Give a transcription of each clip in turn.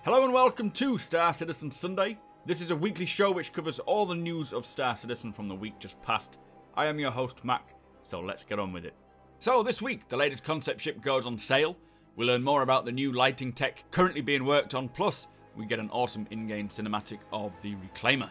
Hello and welcome to Star Citizen Sunday. This is a weekly show which covers all the news of Star Citizen from the week just past. I am your host Mac, so let's get on with it. So this week, the latest concept ship goes on sale. We learn more about the new lighting tech currently being worked on, plus we get an awesome in-game cinematic of the Reclaimer.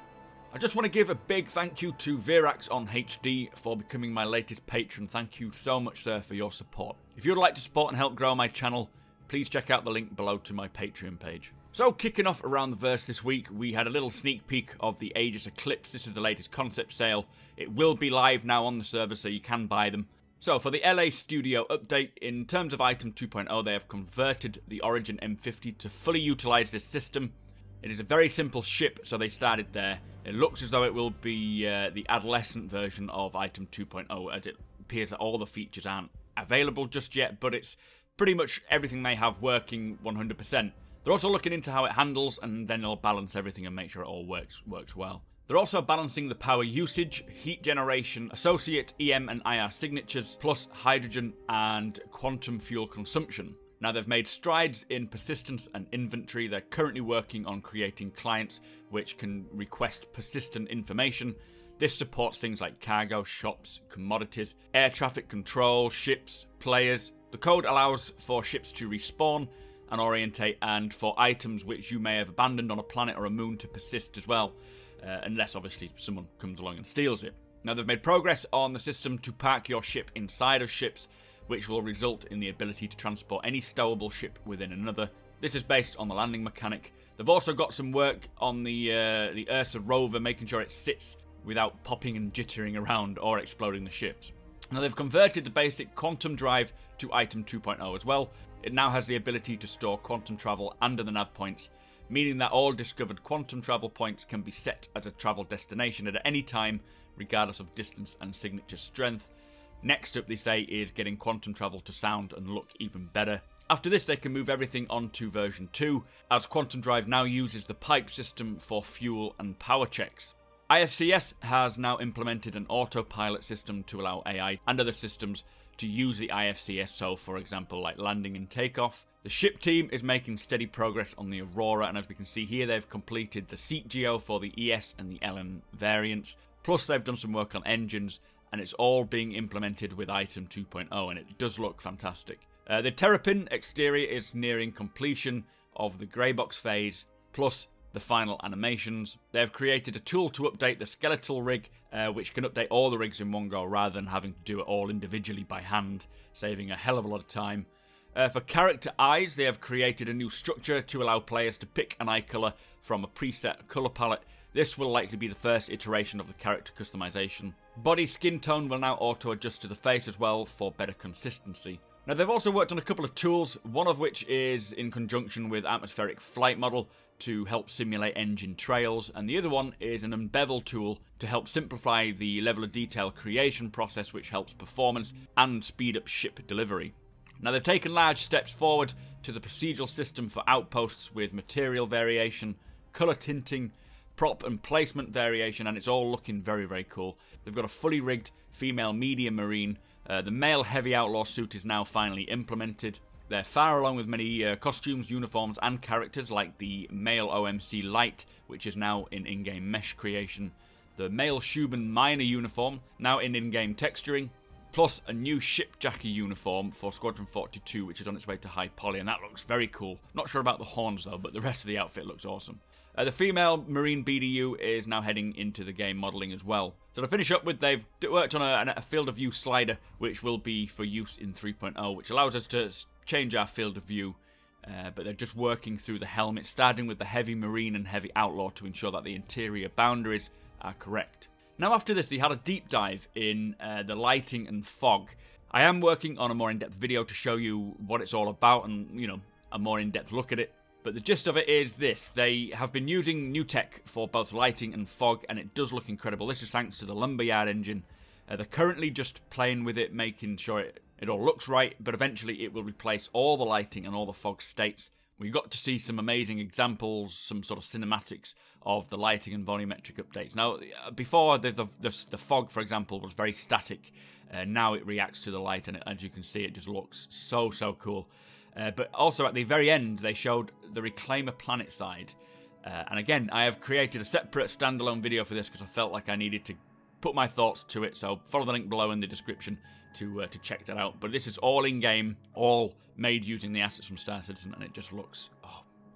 I just want to give a big thank you to Virax on HD for becoming my latest patron. Thank you so much, sir, for your support. If you would like to support and help grow my channel, please check out the link below to my Patreon page. So, kicking off around the verse this week, we had a little sneak peek of the Aegis Eclipse. This is the latest concept sale. It will be live now on the server, so you can buy them. So, for the LA Studio update, in terms of Item 2.0, they have converted the Origin M50 to fully utilise this system. It is a very simple ship, so they started there. It looks as though it will be the adolescent version of Item 2.0, as it appears that all the features aren't available just yet, but it's pretty much everything they have working 100%. They're also looking into how it handles, and then they'll balance everything and make sure it all works well. They're also balancing the power usage, heat generation, associate EM and IR signatures, plus hydrogen and quantum fuel consumption. Now, they've made strides in persistence and inventory. They're currently working on creating clients which can request persistent information. This supports things like cargo, shops, commodities, air traffic control, ships, players. The code allows for ships to respawn and orientate, and for items which you may have abandoned on a planet or a moon to persist as well, unless obviously someone comes along and steals it. Now, they've made progress on the system to park your ship inside of ships, which will result in the ability to transport any stowable ship within another. This is based on the landing mechanic. They've also got some work on the Ursa rover, making sure it sits without popping and jittering around or exploding the ships. Now, they've converted the basic quantum drive to Item 2.0 as well. It now has the ability to store quantum travel under the nav points, meaning that all discovered quantum travel points can be set as a travel destination at any time, regardless of distance and signature strength. Next up, they say, is getting quantum travel to sound and look even better. After this, they can move everything onto version 2, as Quantum Drive now uses the pipe system for fuel and power checks. IFCS has now implemented an autopilot system to allow AI and other systems to use the IFCS, so for example like landing and takeoff. The ship team is making steady progress on the Aurora, and as we can see here, they've completed the seat geo for the ES and the LN variants. Plus, they've done some work on engines, and it's all being implemented with Item 2.0, and it does look fantastic. The Terrapin exterior is nearing completion of the grey box phase, plus the final animations. They have created a tool to update the skeletal rig, which can update all the rigs in one go rather than having to do it all individually by hand, saving a hell of a lot of time. For character eyes, they have created a new structure to allow players to pick an eye colour from a preset colour palette. This will likely be the first iteration of the character customization. Body skin tone will now auto-adjust to the face as well for better consistency. Now, they've also worked on a couple of tools, one of which is in conjunction with Atmospheric Flight Model to help simulate engine trails, and the other one is an unbevel tool to help simplify the level of detail creation process, which helps performance and speed up ship delivery. Now, they've taken large steps forward to the procedural system for outposts with material variation, colour tinting, prop and placement variation, and it's all looking very, very cool. They've got a fully rigged female medium marine. The male heavy outlaw suit is now finally implemented. They're far along with many costumes, uniforms and characters, like the male OMC Light, which is now in in-game mesh creation. The male Shuban Minor uniform, now in in-game texturing. Plus a new ship Jackie uniform for Squadron 42, which is on its way to high poly, and that looks very cool. Not sure about the horns though, but the rest of the outfit looks awesome. The female Marine BDU is now heading into the game modelling as well. So to finish up with, they've worked on a field of view slider, which will be for use in 3.0, which allows us to change our field of view. But they're just working through the helmet, starting with the heavy Marine and heavy Outlaw to ensure that the interior boundaries are correct. Now, after this, they had a deep dive in the lighting and fog. I am working on a more in-depth video to show you what it's all about and, you know, a more in-depth look at it. But the gist of it is this: they have been using new tech for both lighting and fog, and it does look incredible. This is thanks to the Lumberyard engine. They're currently just playing with it, making sure it all looks right, but eventually it will replace all the lighting and all the fog states. We got to see some amazing examples, some sort of cinematics of the lighting and volumetric updates. Now, before, the fog, for example, was very static. Now it reacts to the light, and as you can see, it just looks so cool. But also at the very end, they showed the Reclaimer planet side. And again, I have created a separate standalone video for this because I felt like I needed to put my thoughts to it. So follow the link below in the description to check that out. But this is all in-game, all made using the assets from Star Citizen, and it just looks,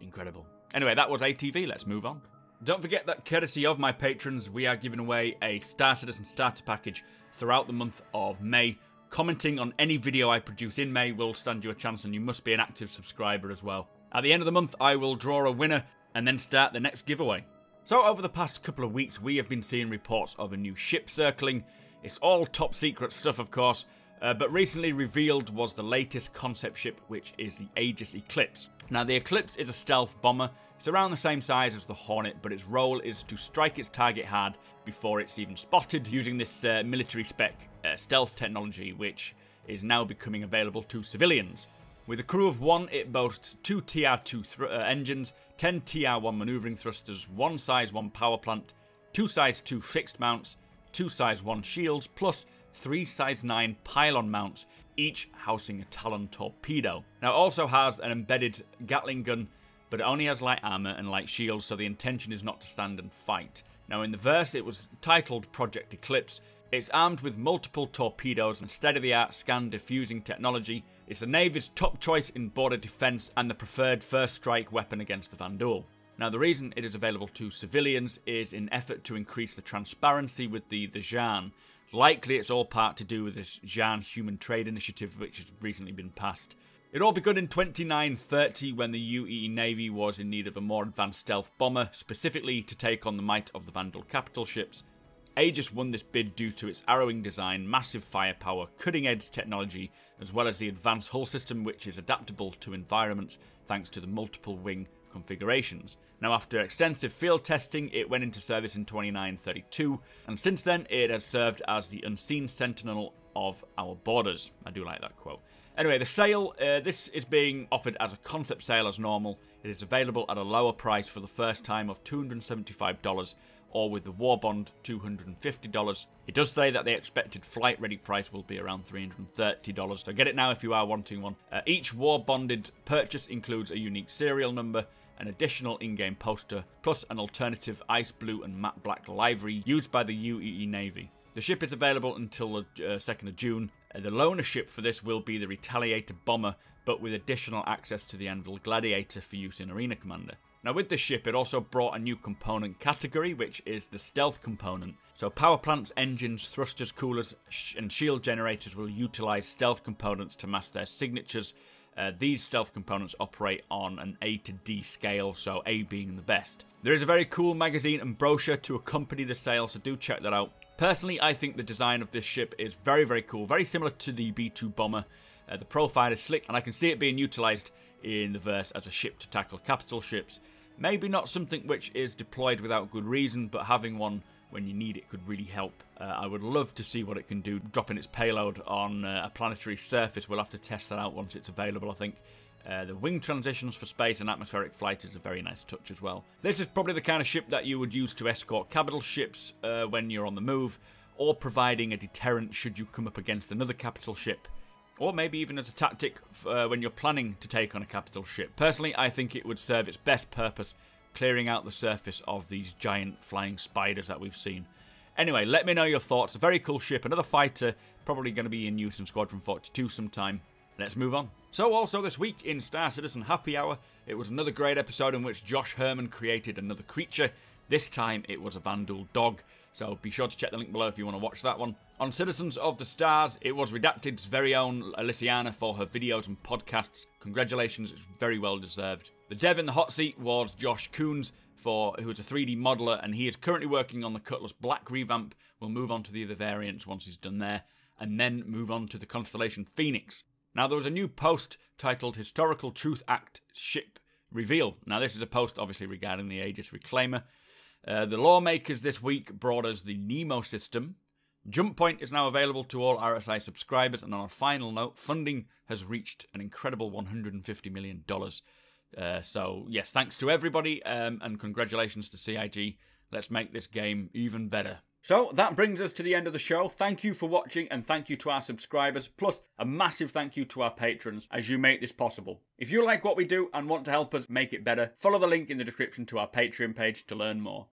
incredible. Anyway, that was ATV. Let's move on. Don't forget that courtesy of my patrons, we are giving away a Star Citizen starter package throughout the month of May. Commenting on any video I produce in May will stand you a chance, and you must be an active subscriber as well. At the end of the month, I will draw a winner and then start the next giveaway. So over the past couple of weeks, we have been seeing reports of a new ship circling. It's all top secret stuff, of course, but recently revealed was the latest concept ship, which is the Aegis Eclipse. Now, the Eclipse is a stealth bomber. It's around the same size as the Hornet, but its role is to strike its target hard before it's even spotted, using this military spec stealth technology, which is now becoming available to civilians. With a crew of 1, it boasts 2 TR2 engines, 10 TR1 maneuvering thrusters, 1 size 1 power plant, 2 size 2 fixed mounts, 2 size 1 shields, plus 3 size 9 pylon mounts, each housing a Talon torpedo. Now, it also has an embedded Gatling gun, but it only has light armor and light shields, so the intention is not to stand and fight. Now, in the verse, it was titled Project Eclipse. It's armed with multiple torpedoes and state-of-the-art scan diffusing technology. It's the Navy's top choice in border defense and the preferred first strike weapon against the Vanduul. Now, the reason it is available to civilians is in effort to increase the transparency with the Zhaan. Likely it's all part to do with this Zhaan Human Trade Initiative, which has recently been passed. It all begun in 2930 when the UEE Navy was in need of a more advanced stealth bomber, specifically to take on the might of the Vanduul capital ships. Aegis won this bid due to its arrowing design, massive firepower, cutting-edge technology, as well as the advanced hull system, which is adaptable to environments thanks to the multiple wing configurations. Now, after extensive field testing, it went into service in 2932, and since then it has served as the unseen sentinel of our borders. I do like that quote. Anyway, the sale, this is being offered as a concept sale as normal. It is available at a lower price for the first time of $275, or with the war bond, $250. It does say that the expected flight-ready price will be around $330, so get it now if you are wanting one. Each war-bonded purchase includes a unique serial number, an additional in-game poster, plus an alternative ice blue and matte black livery used by the UEE Navy. The ship is available until the 2nd of June. The loaner ship for this will be the Retaliator bomber, but with additional access to the Anvil Gladiator for use in Arena Commander. Now, with this ship, it also brought a new component category, which is the stealth component. So power plants, engines, thrusters, coolers, and shield generators will utilize stealth components to mask their signatures. These stealth components operate on an A to D scale, so A being the best. There is a very cool magazine and brochure to accompany the sale, so do check that out. Personally, I think the design of this ship is very, very cool, very similar to the B-2 bomber. The profile is slick, and I can see it being utilized in the verse as a ship to tackle capital ships. Maybe not something which is deployed without good reason, but having one when you need it could really help. I would love to see what it can do, dropping its payload on a planetary surface. We'll have to test that out once it's available, I think. The wing transitions for space and atmospheric flight is a very nice touch as well. This is probably the kind of ship that you would use to escort capital ships when you're on the move, or providing a deterrent should you come up against another capital ship. Or maybe even as a tactic when you're planning to take on a capital ship. Personally, I think it would serve its best purpose, clearing out the surface of these giant flying spiders that we've seen. Anyway, let me know your thoughts. A very cool ship, another fighter, probably going to be in use in Squadron 42 sometime. Let's move on. So also this week in Star Citizen Happy Hour, it was another great episode in which Josh Herman created another creature. This time it was a Vanduul dog. So be sure to check the link below if you want to watch that one. On Citizens of the Stars, it was Redacted's very own Alyssiana for her videos and podcasts. Congratulations, it's very well deserved. The dev in the hot seat was Josh Coons, who is a 3D modeler, and he is currently working on the Cutlass Black revamp. We'll move on to the other variants once he's done there, and then move on to the Constellation Phoenix. Now, there was a new post titled Historical Truth Act Ship Reveal. Now, this is a post obviously regarding the Aegis Reclaimer. The lawmakers this week brought us the Nemo system. Jump Point is now available to all RSI subscribers, and on a final note, funding has reached an incredible $150 million. So, yes, thanks to everybody, and congratulations to CIG. Let's make this game even better. So that brings us to the end of the show. Thank you for watching and thank you to our subscribers, plus a massive thank you to our patrons as you make this possible. If you like what we do and want to help us make it better, follow the link in the description to our Patreon page to learn more.